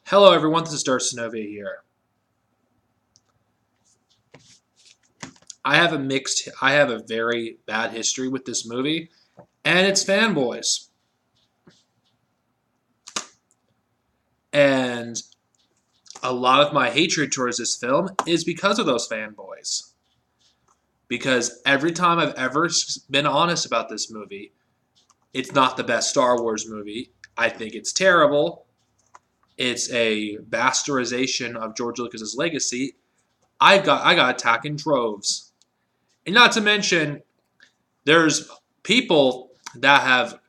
Hello everyone, this is Darcinovia here. I have a very bad history with this movie, and it's fanboys. And a lot of my hatred towards this film is because of those fanboys. Because every time I've ever been honest about this movie, it's not the best Star Wars movie. I think it's terrible. It's a bastardization of George Lucas's legacy. I got attacked in droves. And not to mention, there's people that have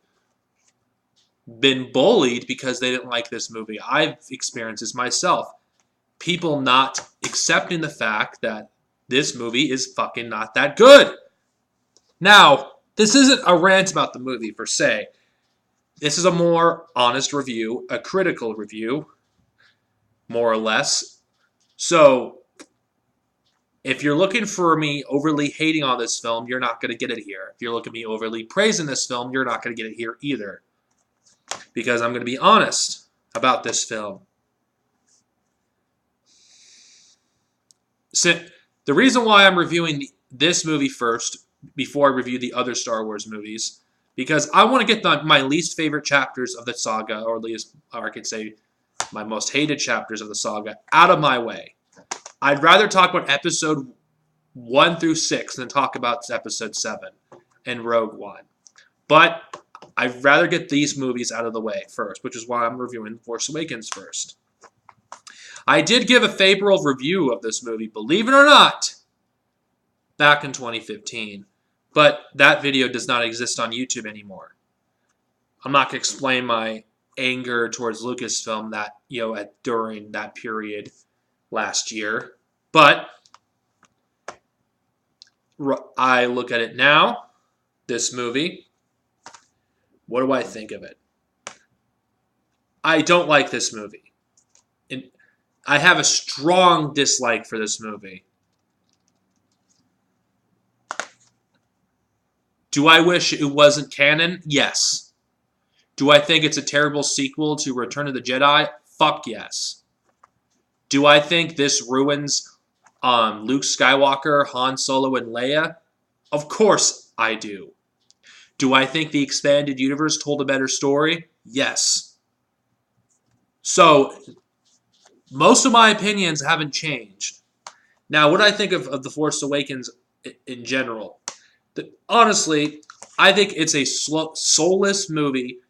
been bullied because they didn't like this movie. I've experienced this myself. People not accepting the fact that this movie is fucking not that good. Now, this isn't a rant about the movie per se. This is a more honest review, a critical review, more or less. So, if you're looking for me overly hating on this film, you're not going to get it here. If you're looking at me overly praising this film, you're not going to get it here either. Because I'm going to be honest about this film. So, the reason why I'm reviewing this movie first, before I review the other Star Wars movies, because I want to get my least favorite chapters of the saga, or at least, or I could say, my most hated chapters of the saga, out of my way. I'd rather talk about episode 1 through 6 than talk about episode 7 and Rogue One. But I'd rather get these movies out of the way first, which is why I'm reviewing Force Awakens first. I did give a favorable review of this movie, believe it or not, back in 2015. But that video does not exist on YouTube anymore. I'm not going to explain my anger towards Lucasfilm during that period last year. But I look at it now, this movie. What do I think of it? I don't like this movie. And I have a strong dislike for this movie. Do I wish it wasn't canon? Yes. Do I think it's a terrible sequel to Return of the Jedi? Fuck yes. Do I think this ruins Luke Skywalker, Han Solo, and Leia? Of course I do. Do I think the expanded universe told a better story? Yes. So, most of my opinions haven't changed. Now, what do I think of The Force Awakens in general? Honestly, I think it's a soulless movie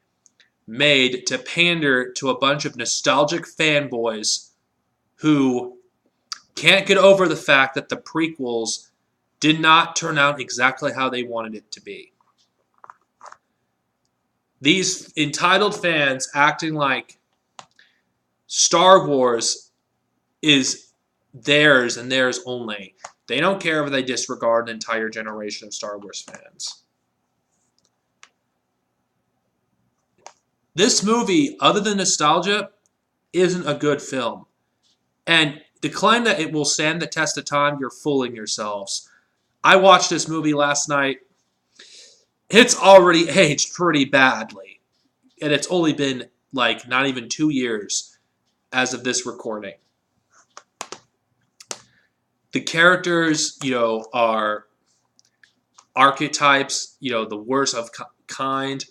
made to pander to a bunch of nostalgic fanboys who can't get over the fact that the prequels did not turn out exactly how they wanted it to be. These entitled fans acting like Star Wars is theirs and theirs only. They don't care if they disregard an entire generation of Star Wars fans. This movie, other than nostalgia, isn't a good film. And the claim that it will stand the test of time, you're fooling yourselves. I watched this movie last night. It's already aged pretty badly. And it's only been, not even 2 years as of this recording. The characters, are archetypes, the worst of kind.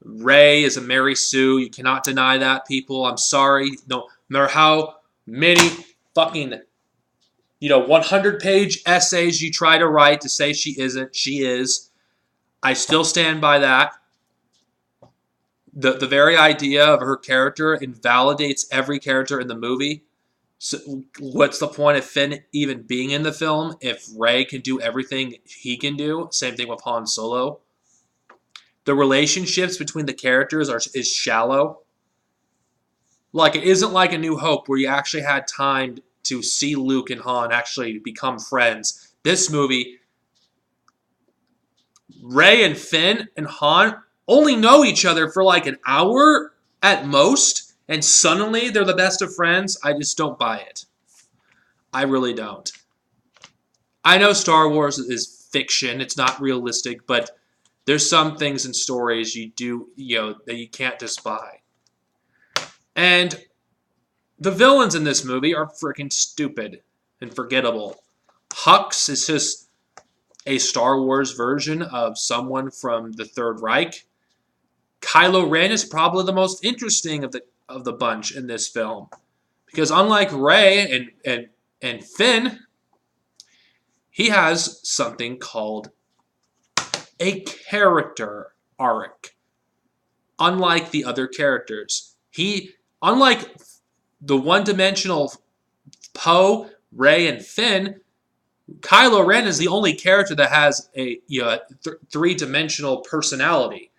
Rey is a Mary Sue. You cannot deny that, people. I'm sorry. No matter how many fucking, 100-page essays you try to write to say she isn't, she is. I still stand by that. The very idea of her character invalidates every character in the movie. So what's the point of Finn even being in the film if Rey can do everything he can do? Same thing with Han Solo. The relationships between the characters is shallow. It isn't like A New Hope where you actually had time to see Luke and Han actually become friends. This movie, Rey and Finn and Han only know each other for an hour at most. And suddenly, they're the best of friends. I just don't buy it. I really don't. I know Star Wars is fiction. It's not realistic. But there's some things in stories that you can't just buy. And The villains in this movie are freaking stupid and forgettable. Hux is just a Star Wars version of someone from the Third Reich. Kylo Ren is probably the most interesting of the bunch in this film. Because unlike Rey and Finn, he has something called a character arc. Unlike the other characters. Unlike the one-dimensional Poe, Rey, and Finn, Kylo Ren is the only character that has a three-dimensional personality.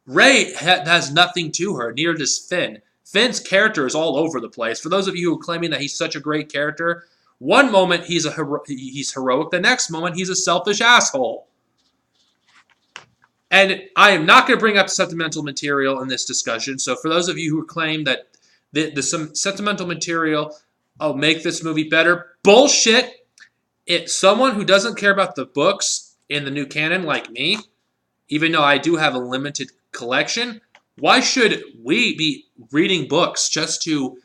Rey has nothing to her, neither does Finn. Finn's character is all over the place. For those of you who are claiming that he's such a great character, one moment he's heroic, the next moment he's a selfish asshole. And I am not going to bring up sentimental material in this discussion, so for those of you who claim that some sentimental material make this movie better, bullshit. It's someone who doesn't care about the books in the new canon like me, even though I do have a limited collection. Why should we be reading books just to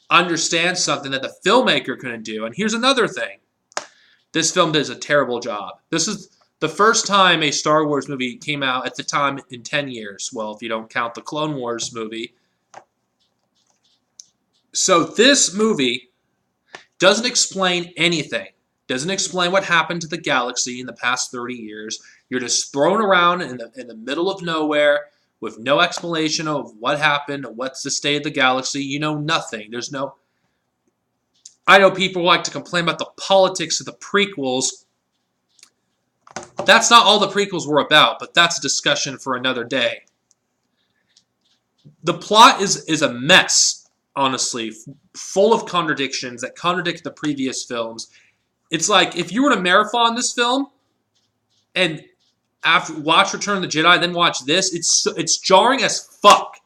understand something that the filmmaker couldn't do? And here's another thing. This film does a terrible job. This is the first time a Star Wars movie came out at the time in 10 years. Well, if you don't count the Clone Wars movie. So this movie doesn't explain anything. Doesn't explain what happened to the galaxy in the past 30 years. You're just thrown around in the middle of nowhere with no explanation of what happened, or what's the state of the galaxy. You know nothing. There's no... I know people like to complain about the politics of the prequels. That's not all the prequels were about, but that's a discussion for another day. The plot is a mess, honestly, full of contradictions that contradict the previous films. It's like if you were to marathon this film and after watch Return of the Jedi, then watch this, it's jarring as fuck.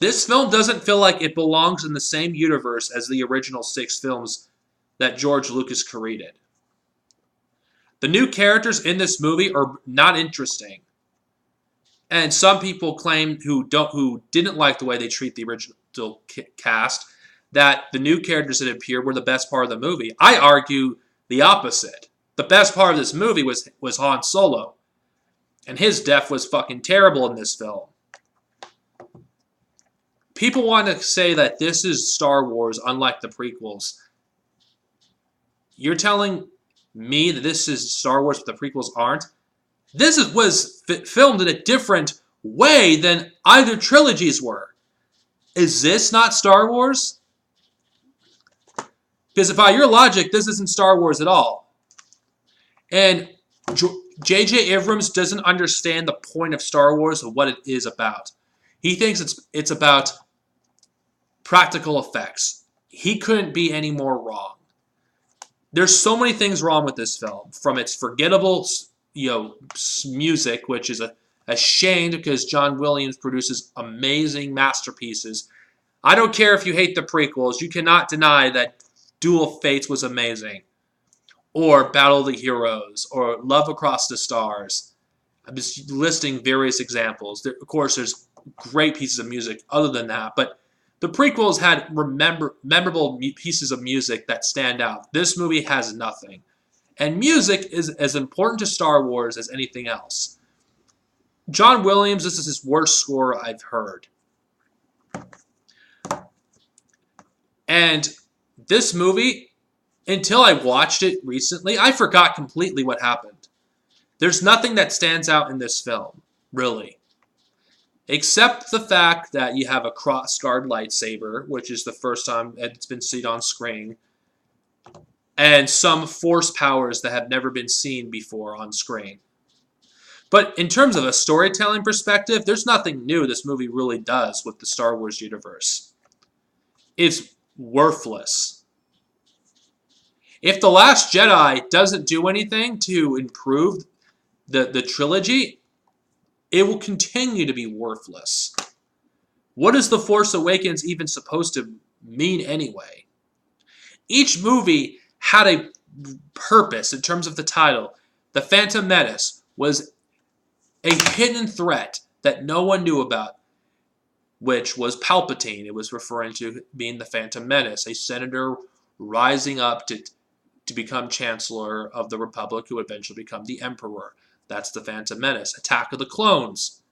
This film doesn't feel like it belongs in the same universe as the original 6 films that George Lucas created. The new characters in this movie are not interesting. And some people claim who didn't like the way they treat the original cast that the new characters that appear were the best part of the movie. I argue the opposite. The best part of this movie was Han Solo. And his death was fucking terrible in this film. People want to say that this is Star Wars unlike the prequels. You're telling me that this is Star Wars but the prequels aren't? This was filmed in a different way than either trilogies were. Is this not Star Wars? Because by your logic, this isn't Star Wars at all. And J.J. Abrams doesn't understand the point of Star Wars or what it is about. He thinks it's about practical effects. He couldn't be any more wrong. There's so many things wrong with this film, from its forgettable, music, which is a shame because John Williams produces amazing masterpieces. I don't care if you hate the prequels. You cannot deny that Duel of Fates was amazing, or Battle of the Heroes, or Love Across the Stars. I'm just listing various examples. Of course, there's great pieces of music other than that, but the prequels had memorable pieces of music that stand out. This movie has nothing. And music is as important to Star Wars as anything else. John Williams, this is his worst score I've heard. And this movie, until I watched it recently, I forgot completely what happened. There's nothing that stands out in this film, really. Except the fact that you have a cross-guard lightsaber, which is the first time it's been seen on screen, and some force powers that have never been seen before on screen. But in terms of a storytelling perspective, there's nothing new this movie really does with the Star Wars universe. It's worthless. If The Last Jedi doesn't do anything to improve the trilogy, it will continue to be worthless. What is The Force Awakens even supposed to mean anyway? Each movie had a purpose in terms of the title. The Phantom Menace was a hidden threat that no one knew about. which was Palpatine. It was referring to being the Phantom Menace, a senator rising up to become Chancellor of the Republic, who would eventually become the Emperor. That's the Phantom Menace. Attack of the Clones.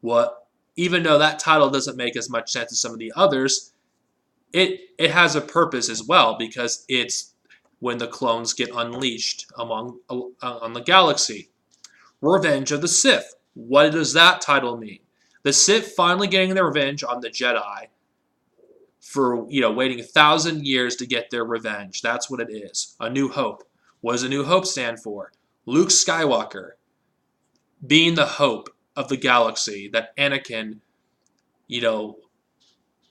What, even though that title doesn't make as much sense as some of the others, it has a purpose as well, because it's when the clones get unleashed on the galaxy. Revenge of the Sith. What does that title mean? The Sith finally getting their revenge on the Jedi for, waiting 1,000 years to get their revenge. That's what it is. A New Hope. What does A New Hope stand for? Luke Skywalker being the hope of the galaxy that Anakin,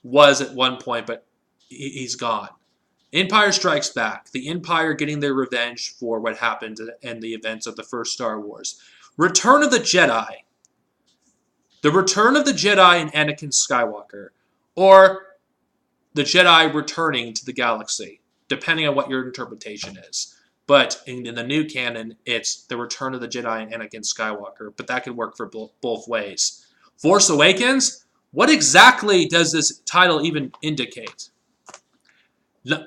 was at one point, but he's gone. Empire Strikes Back. The Empire getting their revenge for what happened in the events of the first Star Wars. Return of the Jedi. The Return of the Jedi and Anakin Skywalker. Or the Jedi returning to the galaxy, depending on what your interpretation is. But in the new canon, it's the Return of the Jedi and Anakin Skywalker. But that can work for both ways. Force Awakens? What exactly does this title even indicate?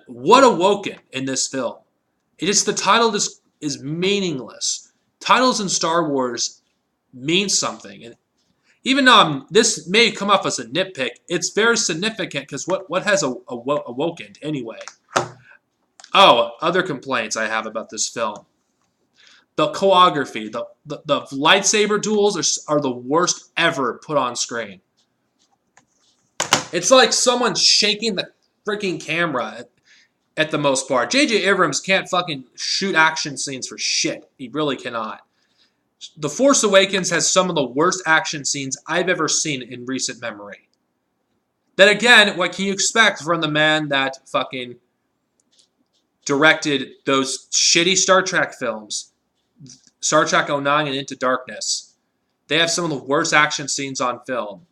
What awoken in this film? The title is meaningless. Titles in Star Wars mean something. And even though this may come off as a nitpick, it's very significant, because what has awoken anyway? Oh, other complaints I have about this film. The choreography, the lightsaber duels are the worst ever put on screen. It's like someone shaking the freaking camera at the most part. J.J. Abrams can't fucking shoot action scenes for shit. He really cannot. The Force Awakens has some of the worst action scenes I've ever seen in recent memory. Then again, what can you expect from the man that fucking directed those shitty Star Trek films? Star Trek 09 and Into Darkness. They have some of the worst action scenes on film.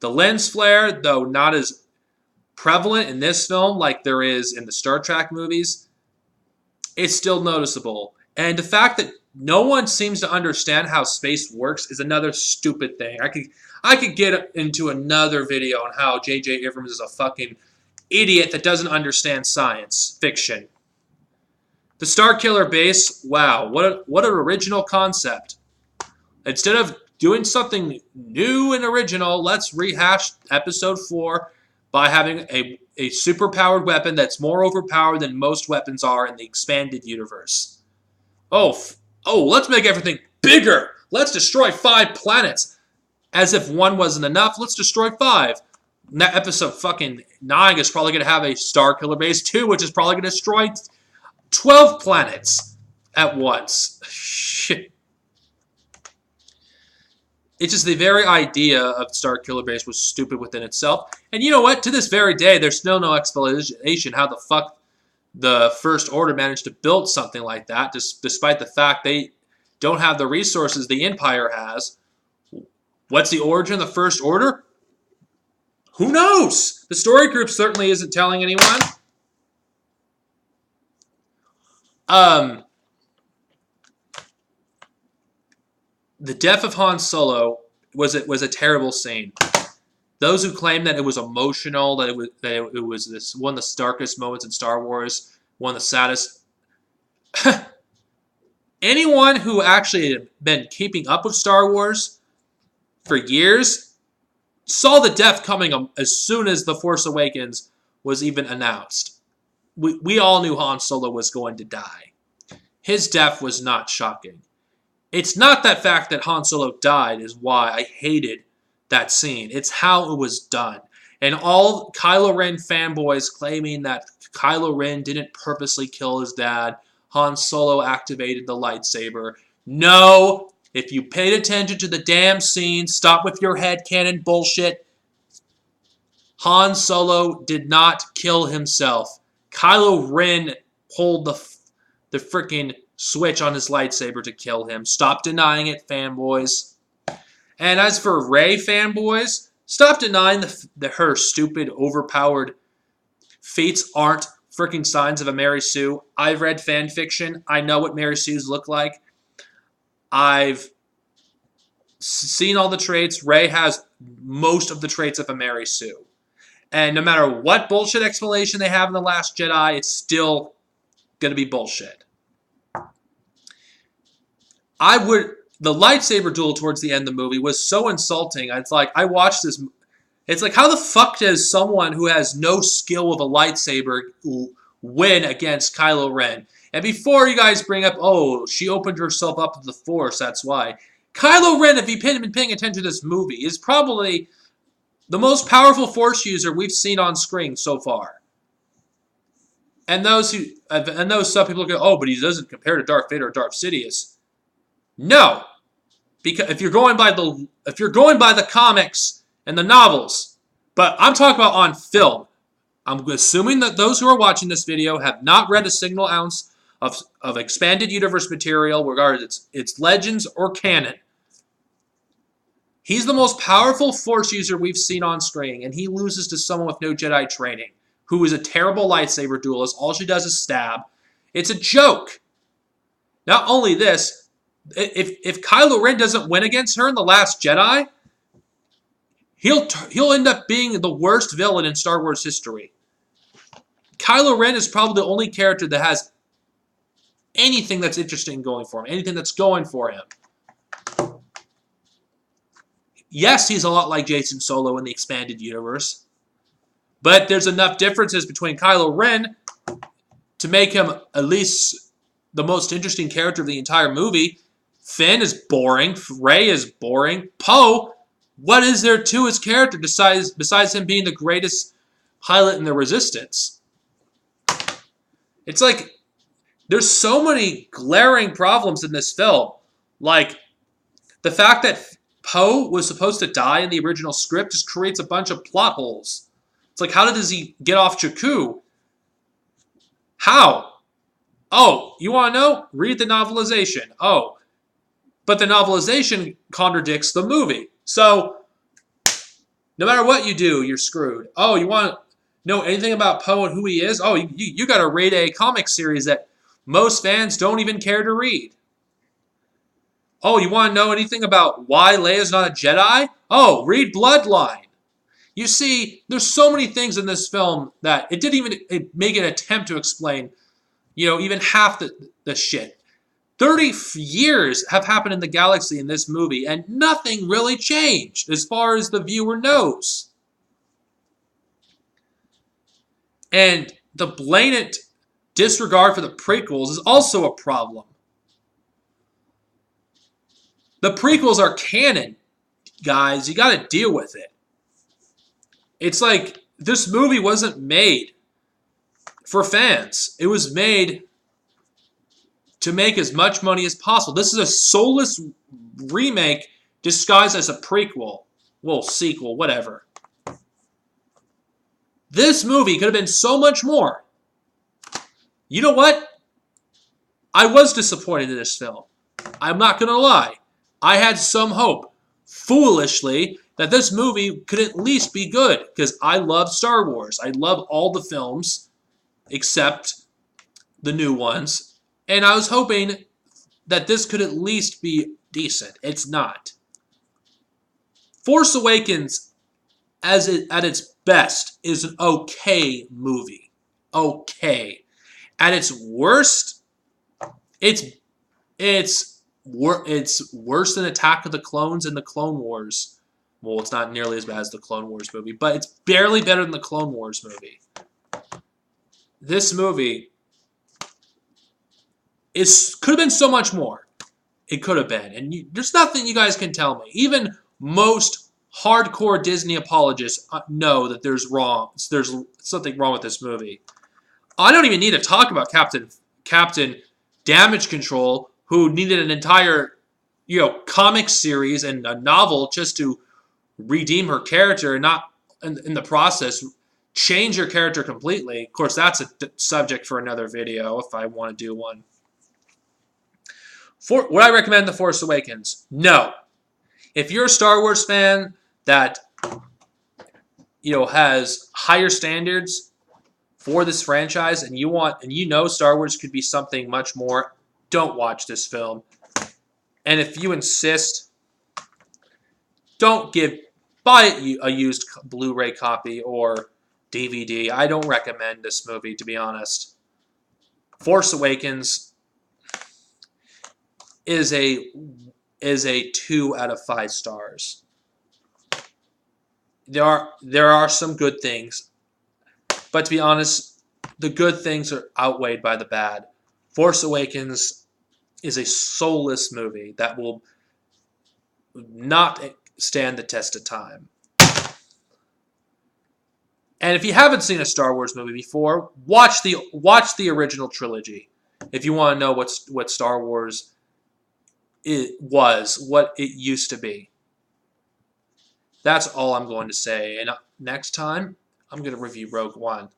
The lens flare, though not as prevalent in this film like there is in the Star Trek movies, it's still noticeable. And the fact that no one seems to understand how space works is another stupid thing. I could get into another video on how J.J. Abrams is a fucking idiot that doesn't understand science fiction. The Starkiller base, wow, what an original concept. Instead of doing something new and original, let's rehash Episode 4 by having a superpowered weapon that's more overpowered than most weapons are in the expanded universe. Oh, let's make everything bigger. Let's destroy 5 planets. As if 1 wasn't enough, let's destroy 5. That episode fucking 9 is probably going to have a Starkiller Base 2, which is probably going to destroy 12 planets at once. Shit. It's just the very idea of Starkiller Base was stupid within itself. And you know what? To this very day, there's still no explanation how the fuck the First Order managed to build something like that, despite the fact they don't have the resources the Empire has. What's the origin of the First Order? Who knows? The story group certainly isn't telling anyone. The death of Han Solo was a terrible scene. Those who claim that it was emotional, that it was this one of the starkest moments in Star Wars, one of the saddest. Anyone who actually had been keeping up with Star Wars for years saw the death coming as soon as The Force Awakens was even announced. We all knew Han Solo was going to die. His death was not shocking. It's not that fact that Han Solo died is why I hated that scene. It's how it was done. And all Kylo Ren fanboys claiming that Kylo Ren didn't purposely kill his dad. Han Solo activated the lightsaber. No! If you paid attention to the damn scene, stop with your headcanon bullshit. Han Solo did not kill himself. Kylo Ren pulled the freaking switch on his lightsaber to kill him. Stop denying it, fanboys. And as for Rey fanboys, stop denying her stupid, overpowered feats aren't freaking signs of a Mary Sue. I've read fan fiction. I know what Mary Sues look like. I've Seeing all the traits, Rey has most of the traits of a Mary Sue. And no matter what bullshit explanation they have in The Last Jedi, it's still going to be bullshit. The lightsaber duel towards the end of the movie was so insulting. It's like, I watched this. It's like, how the fuck does someone who has no skill with a lightsaber win against Kylo Ren? And before you guys bring up, oh, she opened herself up to the Force, that's why. Kylo Ren, if you've been paying attention to this movie, is probably the most powerful Force user we've seen on screen so far. And those some people go, oh, but he doesn't compare to Darth Vader or Darth Sidious. No, because if you're going by the comics and the novels, but I'm talking about on film. I'm assuming that those who are watching this video have not read a single ounce of expanded universe material, regardless it's Legends or canon. He's the most powerful Force user we've seen on screen, and he loses to someone with no Jedi training, who is a terrible lightsaber duelist. All she does is stab. It's a joke. Not only this, if Kylo Ren doesn't win against her in The Last Jedi, he'll end up being the worst villain in Star Wars history. Kylo Ren is probably the only character that has anything that's interesting going for him, anything that's going for him. Yes, he's a lot like Jason Solo in the expanded universe, but there's enough differences between Kylo Ren to make him at least the most interesting character of the entire movie. Finn is boring. Rey is boring. Poe, what is there to his character besides him being the greatest pilot in the Resistance? It's like, there's so many glaring problems in this film. Like, the fact that Poe was supposed to die in the original script just creates a bunch of plot holes. It's like, how does he get off Jakku? How? Oh, you want to know? Read the novelization. Oh, but the novelization contradicts the movie. So, no matter what you do, you're screwed. Oh, you want to know anything about Poe and who he is? Oh, you got to read a comic series that most fans don't even care to read. Oh, you want to know anything about why Leia's not a Jedi? Oh, read Bloodline. You see, there's so many things in this film that it didn't even make an attempt to explain, even half the shit. 30 years have happened in the galaxy in this movie, and nothing really changed as far as the viewer knows. And the blatant disregard for the prequels is also a problem. The prequels are canon, guys. You got to deal with it. It's like this movie wasn't made for fans. It was made to make as much money as possible. This is a soulless remake disguised as a prequel. Well, sequel, whatever. This movie could have been so much more. You know what? I was disappointed in this film. I'm not going to lie. I had some hope, foolishly, that this movie could at least be good, because I love Star Wars. I love all the films, except the new ones, and I was hoping that this could at least be decent. It's not. Force Awakens, at its best, is an okay movie. Okay. At its worst, it's worse than Attack of the Clones and the Clone Wars. Well, it's not nearly as bad as the Clone Wars movie, but it's barely better than the Clone Wars movie. This movie could have been so much more. It could have been. And there's nothing you guys can tell me. Even most hardcore Disney apologists know that there's something wrong with this movie. I don't even need to talk about Captain Damage Control, who needed an entire, comic series and a novel just to redeem her character and not, in the process, change her character completely. Of course, that's a subject for another video if I want to do one. Would I recommend The Force Awakens? No. If you're a Star Wars fan that, has higher standards for this franchise and you know Star Wars could be something much more, don't watch this film. And if you insist, don't buy a used Blu-ray copy or DVD. I don't recommend this movie, to be honest. Force Awakens is a 2 out of 5 stars. There are some good things, but to be honest, the good things are outweighed by the bad. Force Awakens is a soulless movie that will not stand the test of time. And if you haven't seen a Star Wars movie before, watch the original trilogy. If you want to know what Star Wars what it used to be. That's all I'm going to say. And next time, I'm going to review Rogue One.